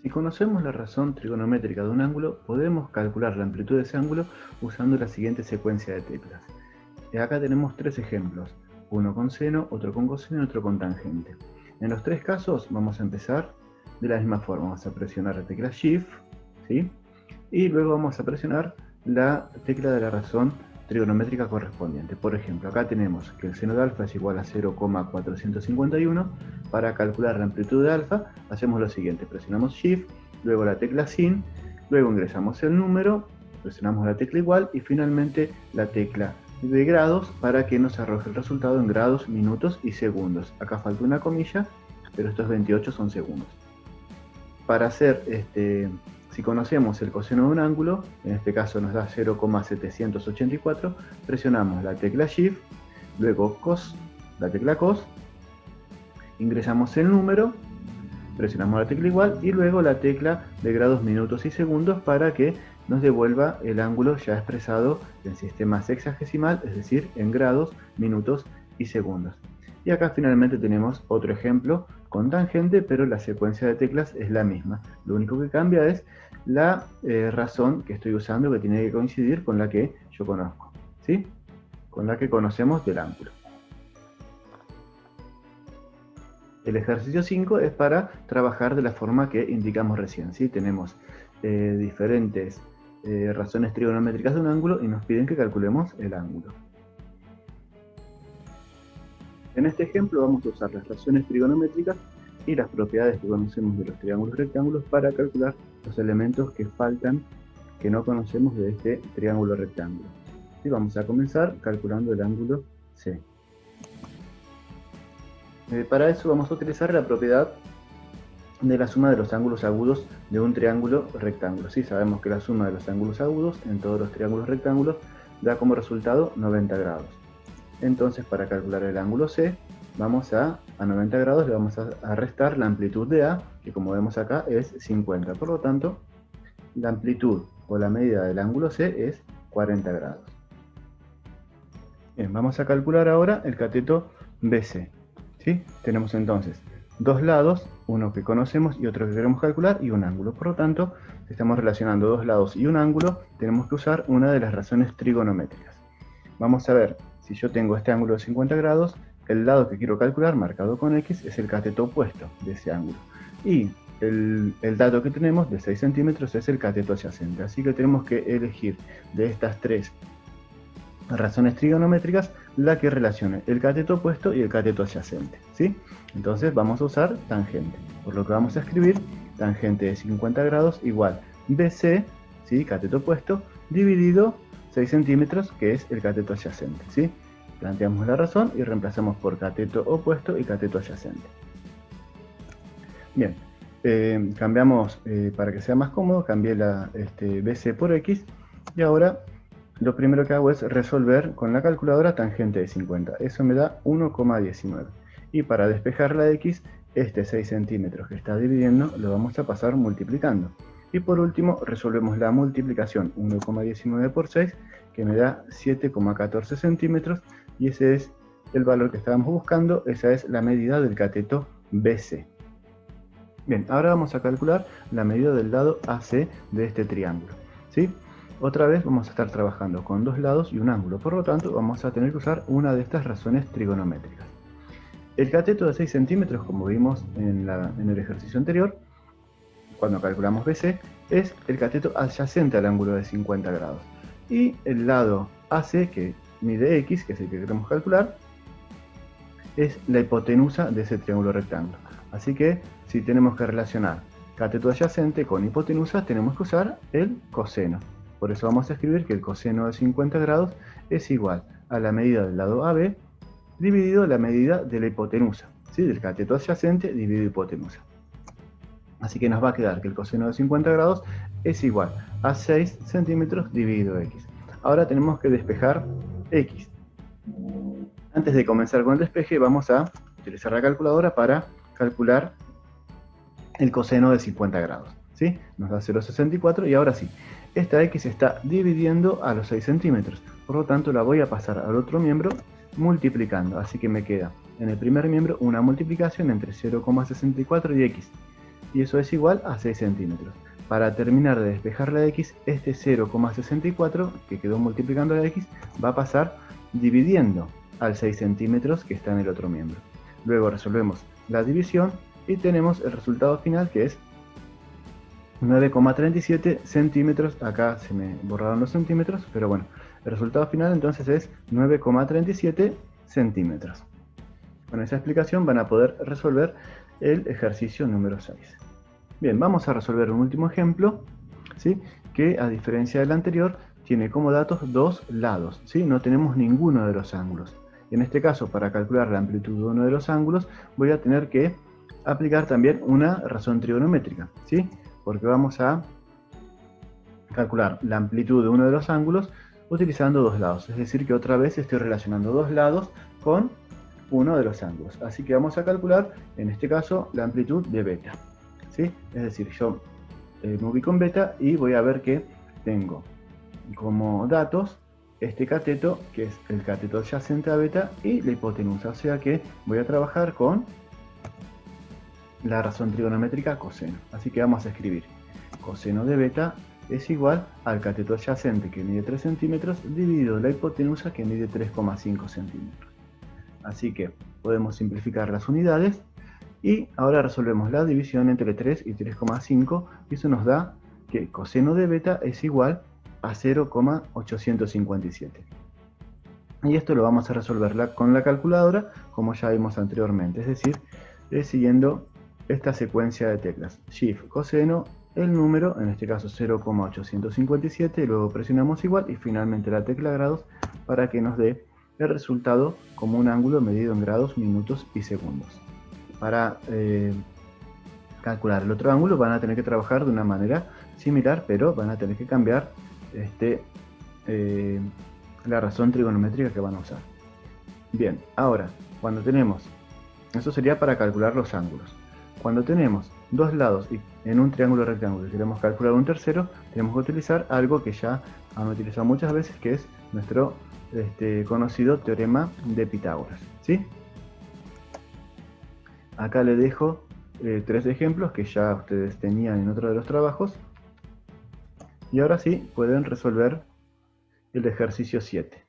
Si conocemos la razón trigonométrica de un ángulo, podemos calcular la amplitud de ese ángulo usando la siguiente secuencia de teclas. Acá tenemos tres ejemplos, uno con seno, otro con coseno y otro con tangente. En los tres casos vamos a empezar de la misma forma. Vamos a presionar la tecla Shift, ¿sí? Y luego vamos a presionar la tecla de la razón trigonométrica correspondiente. Por ejemplo, acá tenemos que el seno de alfa es igual a 0,451. Para calcular la amplitud de alfa, hacemos lo siguiente: presionamos Shift, luego la tecla Sin, luego ingresamos el número, presionamos la tecla igual y finalmente la tecla de grados para que nos arroje el resultado en grados, minutos y segundos. Acá falta una comilla, pero estos 28 son segundos. Para hacer si conocemos el coseno de un ángulo, en este caso nos da 0,784, presionamos la tecla Shift, luego cos, la tecla cos, ingresamos el número, presionamos la tecla igual y luego la tecla de grados, minutos y segundos para que nos devuelva el ángulo ya expresado en sistema sexagesimal, es decir, en grados, minutos y segundos. Y acá finalmente tenemos otro ejemplo con tangente, pero la secuencia de teclas es la misma. Lo único que cambia es la razón que estoy usando, que tiene que coincidir con la que yo conozco, ¿sí? Con la que conocemos del ángulo. El ejercicio 5 es para trabajar de la forma que indicamos recién, ¿sí? Tenemos diferentes razones trigonométricas de un ángulo y nos piden que calculemos el ángulo. En este ejemplo vamos a usar las razones trigonométricas y las propiedades que conocemos de los triángulos rectángulos para calcular los elementos que faltan, que no conocemos de este triángulo rectángulo. Y vamos a comenzar calculando el ángulo C. Para eso vamos a utilizar la propiedad de la suma de los ángulos agudos de un triángulo rectángulo. Sí, sabemos que la suma de los ángulos agudos en todos los triángulos rectángulos da como resultado 90 grados. Entonces, para calcular el ángulo C, vamos a 90 grados le vamos a restar la amplitud de A, que como vemos acá es 50. Por lo tanto, la amplitud o la medida del ángulo C es 40 grados. Bien, vamos a calcular ahora el cateto BC. ¿Sí? Tenemos entonces dos lados, uno que conocemos y otro que queremos calcular, y un ángulo. Por lo tanto, si estamos relacionando dos lados y un ángulo, tenemos que usar una de las razones trigonométricas. Vamos a ver, si yo tengo este ángulo de 50 grados, el lado que quiero calcular, marcado con X, es el cateto opuesto de ese ángulo. Y el dato que tenemos de 6 centímetros es el cateto adyacente. Así que tenemos que elegir de estas tres razones trigonométricas la que relacione el cateto opuesto y el cateto adyacente, ¿sí? Entonces vamos a usar tangente, por lo que vamos a escribir tangente de 50 grados igual BC, ¿sí? Cateto opuesto, dividido 6 centímetros, que es el cateto adyacente, ¿sí? Planteamos la razón y reemplazamos por cateto opuesto y cateto adyacente. Bien, cambiamos, para que sea más cómodo, cambié la BC por X, y ahora lo primero que hago es resolver con la calculadora tangente de 50. Eso me da 1,19. Y para despejar la X, este 6 centímetros que está dividiendo lo vamos a pasar multiplicando. Y por último, resolvemos la multiplicación 1,19 por 6, que me da 7,14 centímetros. Y ese es el valor que estábamos buscando. Esa es la medida del cateto BC. Bien, ahora vamos a calcular la medida del lado AC de este triángulo, ¿sí? Otra vez vamos a estar trabajando con dos lados y un ángulo, por lo tanto vamos a tener que usar una de estas razones trigonométricas. El cateto de 6 centímetros, como vimos en el ejercicio anterior, cuando calculamos BC, es el cateto adyacente al ángulo de 50 grados. Y el lado AC, que mide X, que es el que queremos calcular, es la hipotenusa de ese triángulo rectángulo. Así que si tenemos que relacionar cateto adyacente con hipotenusa, tenemos que usar el coseno. Por eso vamos a escribir que el coseno de 50 grados es igual a la medida del lado AB dividido la medida de la hipotenusa, ¿sí? Del cateto adyacente dividido hipotenusa. Así que nos va a quedar que el coseno de 50 grados es igual a 6 centímetros dividido X. Ahora tenemos que despejar X. Antes de comenzar con el despeje, vamos a utilizar la calculadora para calcular el coseno de 50 grados, ¿sí? Nos da 0,64 y ahora sí. Esta X está dividiendo a los 6 centímetros, por lo tanto la voy a pasar al otro miembro multiplicando, así que me queda en el primer miembro una multiplicación entre 0,64 y X. y eso es igual a 6 centímetros. Para terminar de despejar la x, este 0,64 que quedó multiplicando la x va a pasar dividiendo al 6 centímetros que está en el otro miembro. Luego resolvemos la división y tenemos el resultado final, que es 9,37 centímetros. Acá se me borraron los centímetros, pero bueno, el resultado final entonces es 9,37 centímetros. Con esa explicación van a poder resolver el ejercicio número 6. Bien, vamos a resolver un último ejemplo, ¿sí? Que a diferencia del anterior tiene como datos dos lados, ¿sí? No tenemos ninguno de los ángulos. En este caso, para calcular la amplitud de uno de los ángulos, voy a tener que aplicar también una razón trigonométrica, ¿sí? Porque vamos a calcular la amplitud de uno de los ángulos utilizando dos lados. Es decir, que otra vez estoy relacionando dos lados con uno de los ángulos. Así que vamos a calcular, en este caso, la amplitud de beta, ¿sí? Es decir, yo me ubico en beta y voy a ver que tengo como datos este cateto, que es el cateto adyacente a beta, y la hipotenusa. O sea que voy a trabajar con la razón trigonométrica coseno. Así que vamos a escribir coseno de beta es igual al cateto adyacente, que mide 3 centímetros, dividido la hipotenusa, que mide 3,5 centímetros. Así que podemos simplificar las unidades y ahora resolvemos la división entre 3 y 3,5 y eso nos da que coseno de beta es igual a 0,857. Y esto lo vamos a resolver con la calculadora, como ya vimos anteriormente, es decir, siguiendo esta secuencia de teclas: Shift, coseno, el número, en este caso 0,857, luego presionamos igual y finalmente la tecla grados para que nos dé el resultado como un ángulo medido en grados, minutos y segundos. Para calcular el otro ángulo van a tener que trabajar de una manera similar, pero van a tener que cambiar la razón trigonométrica que van a usar. Bien, ahora, cuando tenemos, eso sería para calcular los ángulos. Cuando tenemos dos lados y en un triángulo rectángulo y queremos calcular un tercero, tenemos que utilizar algo que ya han utilizado muchas veces, que es nuestro conocido teorema de Pitágoras, ¿sí? Acá les dejo 3 ejemplos que ya ustedes tenían en otro de los trabajos. Y ahora sí, pueden resolver el ejercicio 7.